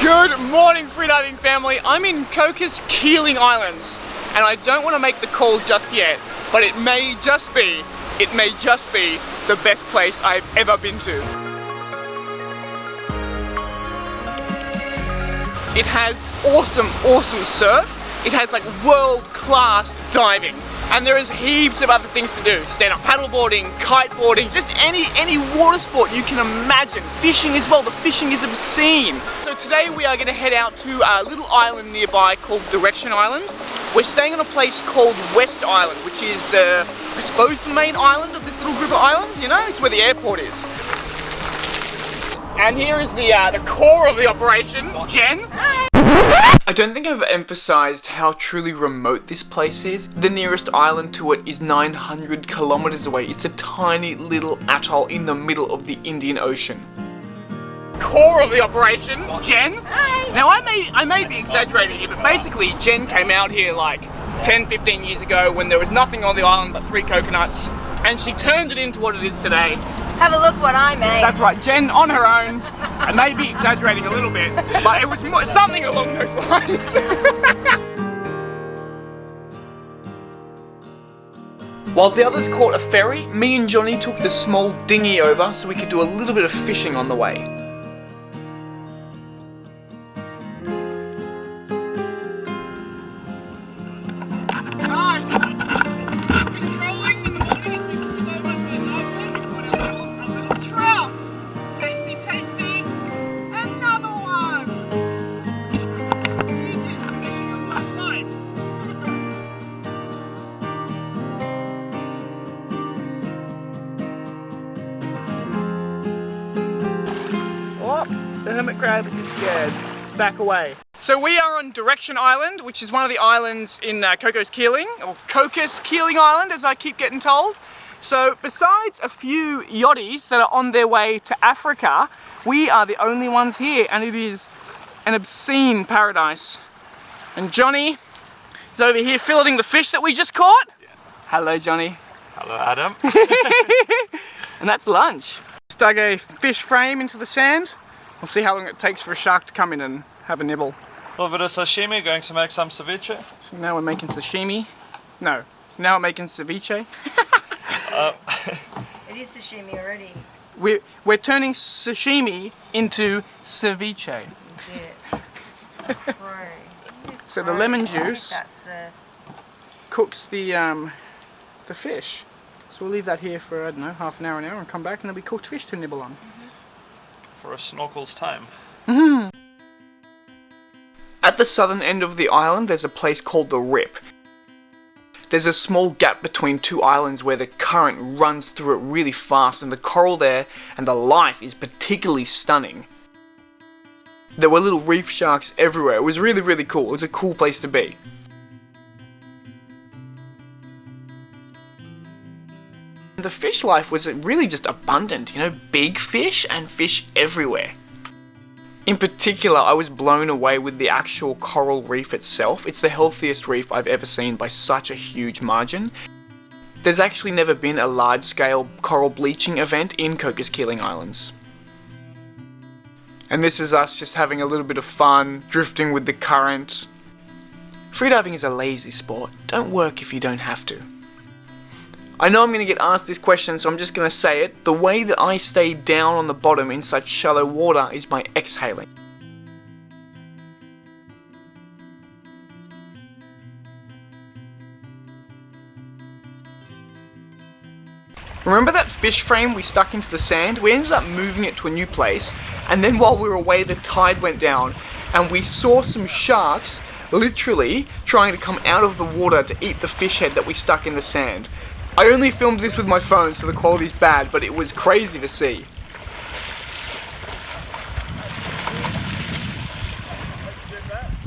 Good morning, freediving family. I'm in Cocos, Keeling Islands, and I don't want to make the call just yet, but it may just be the best place I've ever been to. It has awesome surf. It has like world-class diving. And there is heaps of other things to do. Stand-up paddleboarding, kiteboarding, just any water sport you can imagine. Fishing as well, the fishing is obscene. So today we are gonna head out to a little island nearby called Direction Island. We're staying on a place called West Island, which is, I suppose, the main island of this little group of islands, you know? It's where the airport is. And here is the core of the operation, Jen. I don't think I've emphasized how truly remote this place is. The nearest island to it is 900 kilometers away. It's a tiny little atoll in the middle of the Indian Ocean. Core of the operation, Jen. Hi. Now I may be exaggerating here, but basically Jen came out here like 10-15 years ago when there was nothing on the island but 3 coconuts, and she turned it into what it is today. Have a look what I made. That's right, Jen on her own. I may be exaggerating a little bit, but it was something along those lines. While the others caught a ferry, me and Johnny took the small dinghy over so we could do a little bit of fishing on the way. The hermit crab is scared. Back away. So we are on Direction Island, which is one of the islands in Cocos Keeling, or Cocos Keeling Island, as I keep getting told. So besides a few yachties that are on their way to Africa, we are the only ones here, and it is an obscene paradise. And Johnny is over here filleting the fish that we just caught. Yeah. Hello, Johnny. Hello, Adam. And that's lunch. Dug a fish frame into the sand. We'll see how long it takes for a shark to come in and have a nibble. A little bit of sashimi, going to make some ceviche. So now we're making sashimi. No, now we're making ceviche. It is sashimi already. We're turning sashimi into ceviche. So the lemon juice cooks the fish. So we'll leave that here for, I don't know, half an hour and come back and there'll be cooked fish to nibble on. For a snorkel's time. At the southern end of the island there's a place called the Rip. There's a small gap between 2 islands where the current runs through it really fast, and the coral there and the life is particularly stunning. There were little reef sharks everywhere. It was really cool. It was a cool place to be. The fish life was really just abundant, you know, big fish and fish everywhere. In particular, I was blown away with the actual coral reef itself. It's the healthiest reef I've ever seen by such a huge margin. There's actually never been a large-scale coral bleaching event in Cocos Keeling Islands. And this is us just having a little bit of fun, drifting with the current. Freediving is a lazy sport. Don't work if you don't have to. I know I'm going to get asked this question, so I'm just going to say it. The way that I stay down on the bottom in such shallow water is by exhaling. Remember that fish frame we stuck into the sand? We ended up moving it to a new place, and then while we were away the tide went down and we saw some sharks literally trying to come out of the water to eat the fish head that we stuck in the sand. I only filmed this with my phone, so the quality's bad, but it was crazy to see.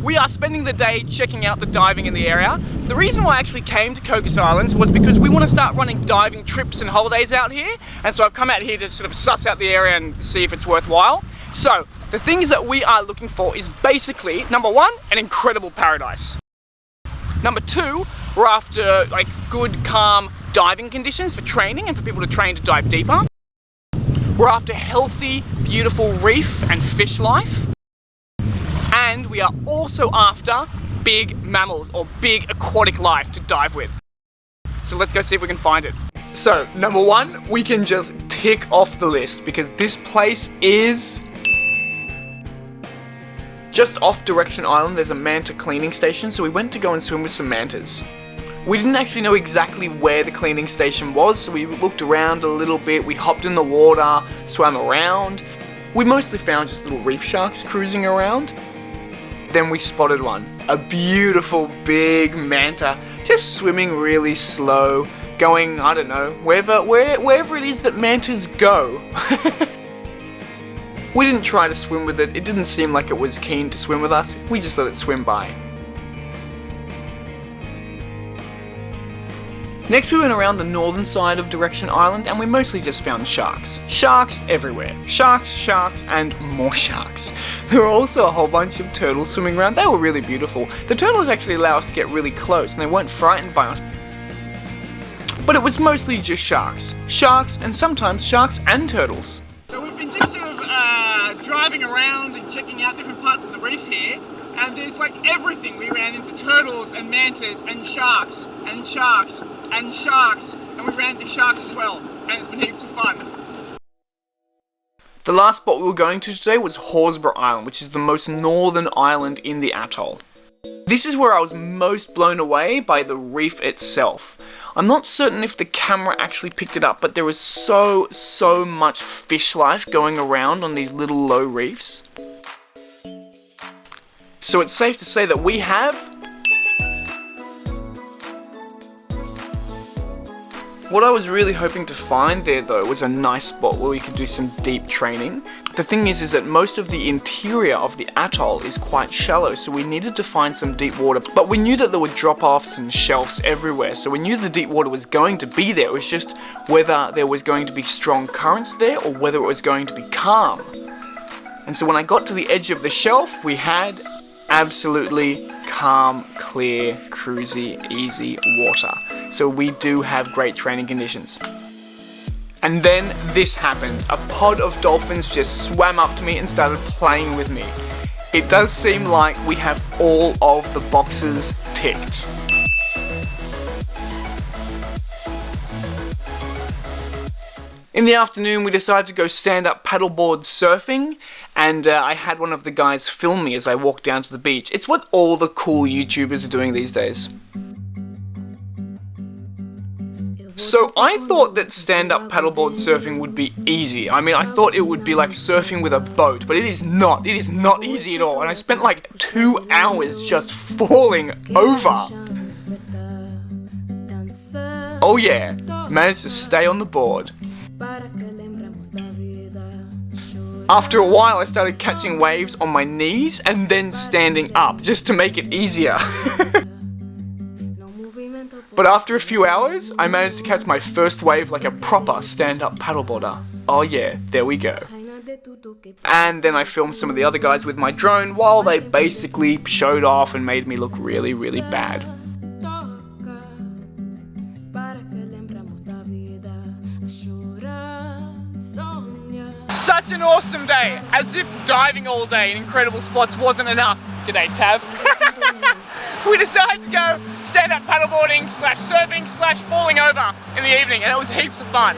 We are spending the day checking out the diving in the area. The reason why I actually came to Cocos Islands was because we want to start running diving trips and holidays out here, and so I've come out here to sort of suss out the area and see if it's worthwhile. So, the things that we are looking for is basically, number 1, an incredible paradise. Number 2, we're after like good, calm diving conditions for training and for people to train to dive deeper. We're after healthy, beautiful reef and fish life. we are also after big mammals or big aquatic life to dive with. So let's go see if we can find it. So, number one, we can just tick off the list because this place is just off Direction Island. There's a manta cleaning station, so we went to go and swim with some mantas. We didn't actually know exactly where the cleaning station was, so we looked around a little bit, we hopped in the water, swam around. We mostly found just little reef sharks cruising around. Then we spotted one, a beautiful big manta, just swimming really slow, going, I don't know, wherever it is that mantas go. We didn't try to swim with it, it didn't seem like it was keen to swim with us, we just let it swim by. Next we went around the northern side of Direction Island and we mostly just found sharks. Sharks everywhere. Sharks, sharks, and more sharks. There were also a whole bunch of turtles swimming around. They were really beautiful. The turtles actually allowed us to get really close and they weren't frightened by us. But it was mostly just sharks. Sharks and sometimes sharks and turtles. So we've been just sort of driving around and checking out different parts of the reef here. And there's like everything. We ran into turtles and mantas and sharks and sharks and sharks, and we ran into sharks as well, and it's been heaps of fun. The last spot we were going to today was Horsburgh Island, which is the most northern island in the atoll. This is where I was most blown away by the reef itself. I'm not certain if the camera actually picked it up, but there was so much fish life going around on these little low reefs. So it's safe to say that we have what I was really hoping to find there though was a nice spot where we could do some deep training. The thing is that most of the interior of the atoll is quite shallow, so we needed to find some deep water, but we knew that there were drop-offs and shelves everywhere, so we knew the deep water was going to be there. It was just whether there was going to be strong currents there or whether it was going to be calm. And so when I got to the edge of the shelf, we had absolutely calm, clear, cruisy, easy water. So we do have great training conditions. And then this happened. A pod of dolphins just swam up to me and started playing with me. It does seem like we have all of the boxes ticked. In the afternoon, we decided to go stand-up paddleboard surfing, and I had one of the guys film me as I walked down to the beach. It's what all the cool YouTubers are doing these days. So I thought that stand-up paddleboard surfing would be easy. I mean, I thought it would be like surfing with a boat, but it is not. It is not easy at all, and I spent like 2 hours just falling over. Oh yeah, managed to stay on the board. After a while I started catching waves on my knees and then standing up just to make it easier. But after a few hours I managed to catch my first wave like a proper stand-up paddleboarder. Oh yeah, there we go. And then I filmed some of the other guys with my drone while they basically showed off and made me look really bad. Such an awesome day, as if diving all day in incredible spots wasn't enough. G'day Tav. We decided to go stand-up paddleboarding / surfing / falling over in the evening, and it was heaps of fun.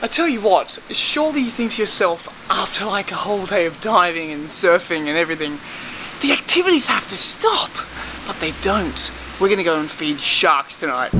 I tell you what, surely you think to yourself, after like a whole day of diving and surfing and everything, the activities have to stop, but they don't. We're gonna go and feed sharks tonight.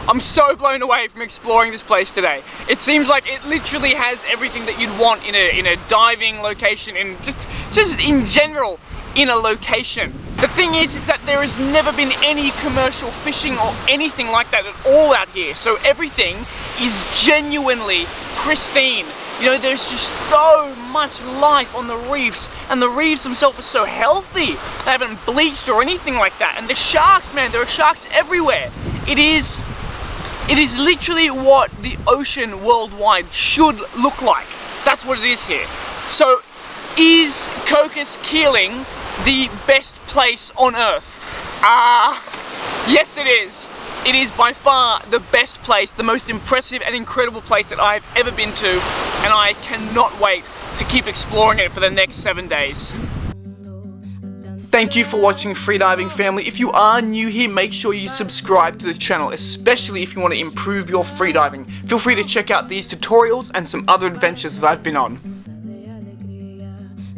I'm so blown away from exploring this place today. It seems like it literally has everything that you'd want in a diving location, in just in general in a location. The thing is that there has never been any commercial fishing or anything like that at all out here. So everything is genuinely pristine. You know, there's just so much life on the reefs, and the reefs themselves are so healthy. They haven't bleached or anything like that. And the sharks, man, there are sharks everywhere. It is It is literally what the ocean worldwide should look like. That's what it is here. So, is Cocos Keeling the best place on earth? Yes it is. It is by far the best place, the most impressive and incredible place that I've ever been to, and I cannot wait to keep exploring it for the next 7 days. Thank you for watching Freediving family. If you are new here, make sure you subscribe to the channel, especially if you want to improve your freediving. Feel free to check out these tutorials and some other adventures that I've been on.